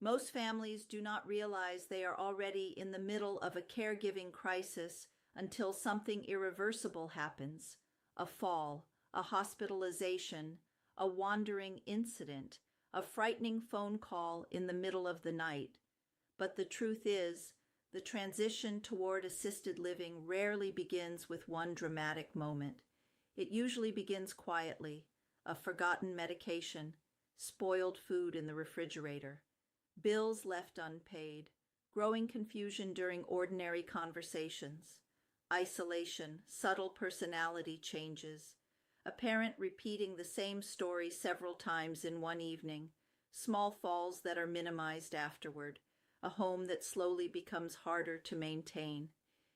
Most families do not realize they are already in the middle of a caregiving crisis until something irreversible happens: a fall, a hospitalization, a wandering incident, a frightening phone call in the middle of the night. But the truth is, the transition toward assisted living rarely begins with one dramatic moment. It usually begins quietly: a forgotten medication, spoiled food in the refrigerator, bills left unpaid, growing confusion during ordinary conversations, isolation, subtle personality changes, a parent repeating the same story several times in one evening, small falls that are minimized afterward, a home that slowly becomes harder to maintain.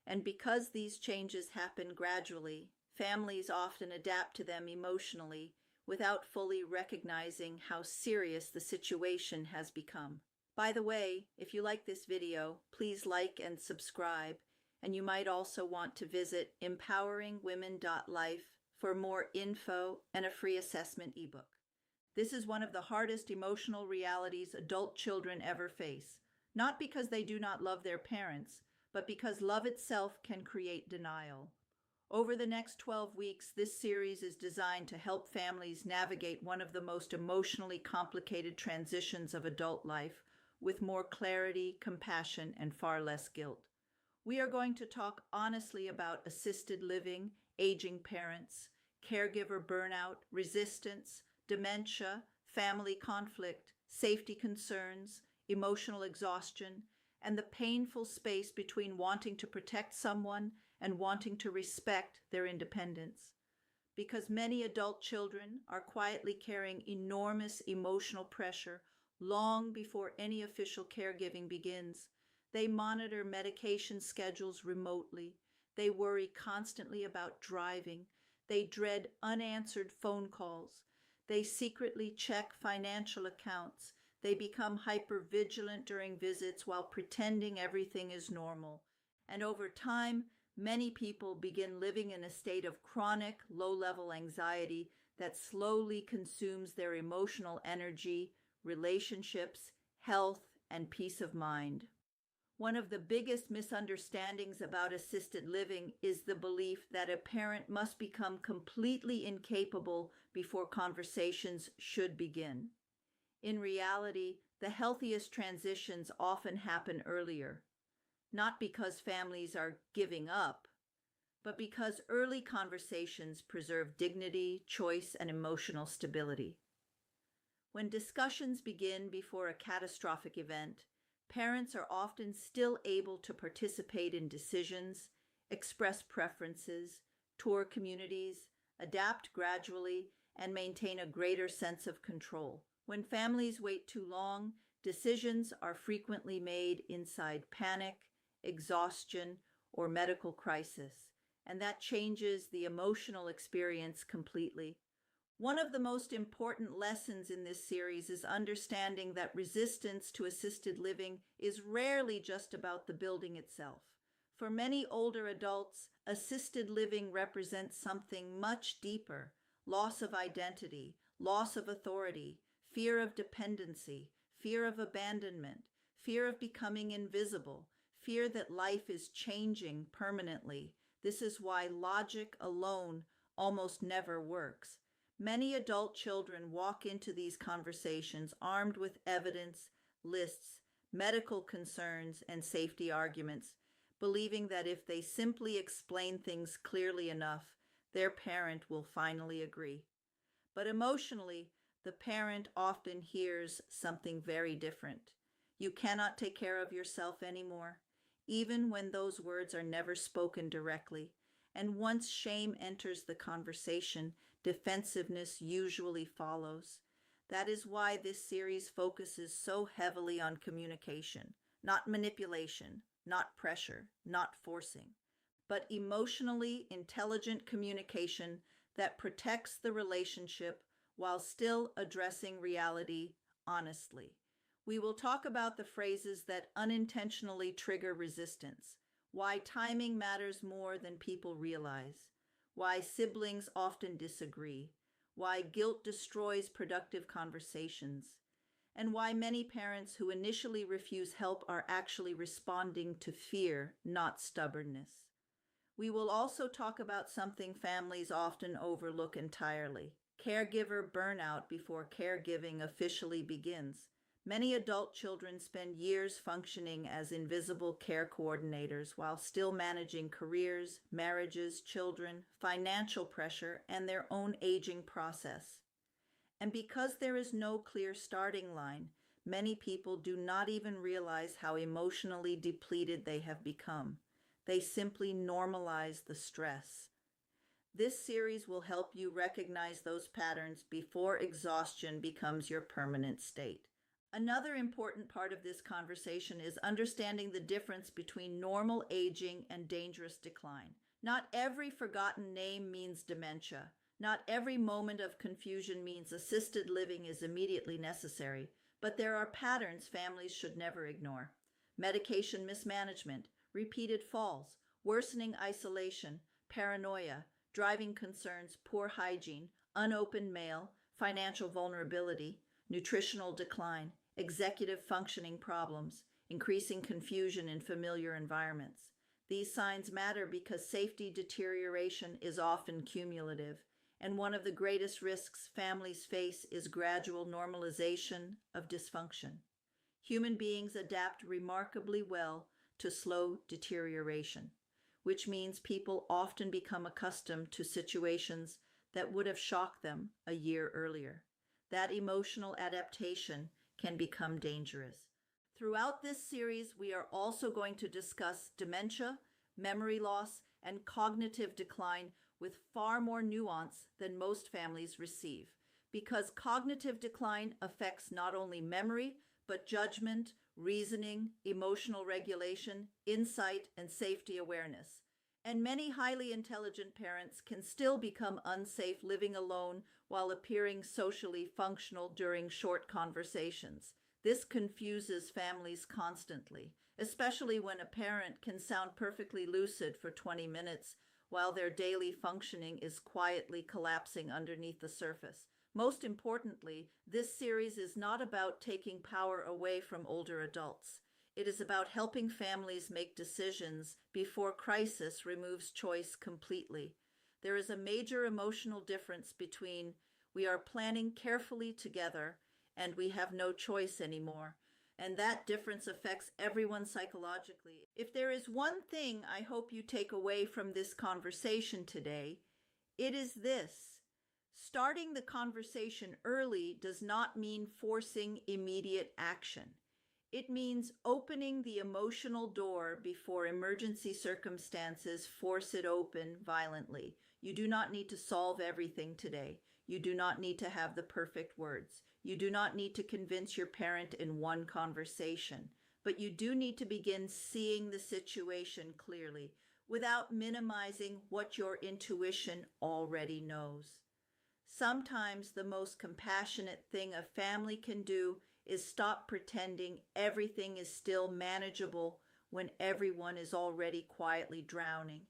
And because these changes happen gradually, families often adapt to them emotionally without fully recognizing how serious the situation has become. By the way, if you like this video, please like and subscribe, and you might also want to visit empoweringwomen.life for more info and a free assessment ebook. This is one of the hardest emotional realities adult children ever face, not because they do not love their parents, but because love itself can create denial. Over the next 12 weeks, this series is designed to help families navigate one of the most emotionally complicated transitions of adult life with more clarity, compassion, and far less guilt. We are going to talk honestly about assisted living, aging parents, caregiver burnout, resistance, dementia, family conflict, safety concerns, emotional exhaustion, and the painful space between wanting to protect someone and wanting to respect their independence. Because many adult children are quietly carrying enormous emotional pressure long before any official caregiving begins. They monitor medication schedules remotely. They worry constantly about driving. They dread unanswered phone calls. They secretly check financial accounts. They become hypervigilant during visits while pretending everything is normal. And over time, many people begin living in a state of chronic, low-level anxiety that slowly consumes their emotional energy, relationships, health, and peace of mind. One of the biggest misunderstandings about assisted living is the belief that a parent must become completely incapable before conversations should begin. In reality, the healthiest transitions often happen earlier, not because families are giving up, but because early conversations preserve dignity, choice, and emotional stability. When discussions begin before a catastrophic event, parents are often still able to participate in decisions, express preferences, tour communities, adapt gradually, and maintain a greater sense of control. When families wait too long, decisions are frequently made inside panic, exhaustion, or medical crisis, and that changes the emotional experience completely. One of the most important lessons in this series is understanding that resistance to assisted living is rarely just about the building itself. For many older adults, assisted living represents something much deeper: loss of identity, loss of authority, fear of dependency, fear of abandonment, fear of becoming invisible, fear that life is changing permanently. This is why logic alone almost never works. Many adult children walk into these conversations armed with evidence, lists, medical concerns, and safety arguments, believing that if they simply explain things clearly enough, their parent will finally agree. But emotionally, the parent often hears something very different. You cannot take care of yourself anymore, even when those words are never spoken directly. And once shame enters the conversation, defensiveness usually follows. That is why this series focuses so heavily on communication, not manipulation, not pressure, not forcing, but emotionally intelligent communication that protects the relationship while still addressing reality honestly. We will talk about the phrases that unintentionally trigger resistance, why timing matters more than people realize, why siblings often disagree, why guilt destroys productive conversations, and why many parents who initially refuse help are actually responding to fear, not stubbornness. We will also talk about something families often overlook entirely: caregiver burnout before caregiving officially begins. Many adult children spend years functioning as invisible care coordinators while still managing careers, marriages, children, financial pressure, and their own aging process. And because there is no clear starting line, many people do not even realize how emotionally depleted they have become. They simply normalize the stress. This series will help you recognize those patterns before exhaustion becomes your permanent state. Another important part of this conversation is understanding the difference between normal aging and dangerous decline. Not every forgotten name means dementia. Not every moment of confusion means assisted living is immediately necessary, but there are patterns families should never ignore. Medication mismanagement, repeated falls, worsening isolation, paranoia, driving concerns, poor hygiene, unopened mail, financial vulnerability, nutritional decline, executive functioning problems, increasing confusion in familiar environments. These signs matter because safety deterioration is often cumulative, and one of the greatest risks families face is gradual normalization of dysfunction. Human beings adapt remarkably well to slow deterioration, which means people often become accustomed to situations that would have shocked them a year earlier. That emotional adaptation can become dangerous. Throughout this series, we are also going to discuss dementia, memory loss, and cognitive decline with far more nuance than most families receive, because cognitive decline affects not only memory, but judgment, reasoning, emotional regulation, insight, and safety awareness. And many highly intelligent parents can still become unsafe living alone while appearing socially functional during short conversations. This confuses families constantly, especially when a parent can sound perfectly lucid for 20 minutes while their daily functioning is quietly collapsing underneath the surface. Most importantly, this series is not about taking power away from older adults. It is about helping families make decisions before crisis removes choice completely. There is a major emotional difference between "we are planning carefully together" and "we have no choice anymore." And that difference affects everyone psychologically. If there is one thing I hope you take away from this conversation today, it is this: starting the conversation early does not mean forcing immediate action. It means opening the emotional door before emergency circumstances force it open violently. You do not need to solve everything today. You do not need to have the perfect words. You do not need to convince your parent in one conversation. But you do need to begin seeing the situation clearly without minimizing what your intuition already knows. Sometimes the most compassionate thing a family can do is stop pretending everything is still manageable when everyone is already quietly drowning.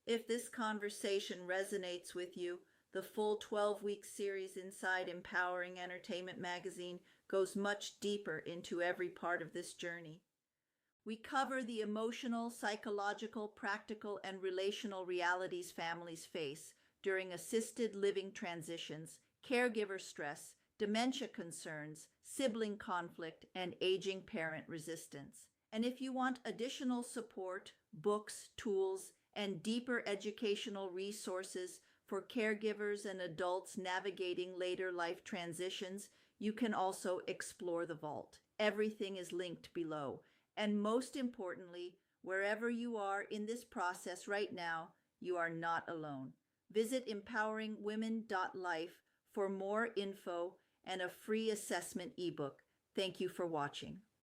If this conversation resonates with you, the full 12-week series inside Empowering Entertainment Magazine goes much deeper into every part of this journey. We cover the emotional, psychological, practical, and relational realities families face during assisted living transitions, caregiver stress, dementia concerns, sibling conflict, and aging parent resistance. And if you want additional support, books, tools, and deeper educational resources for caregivers and adults navigating later life transitions, you can also explore the vault. Everything is linked below. And most importantly, wherever you are in this process right now, you are not alone. Visit empoweringwomen.life for more info and a free assessment ebook. Thank you for watching.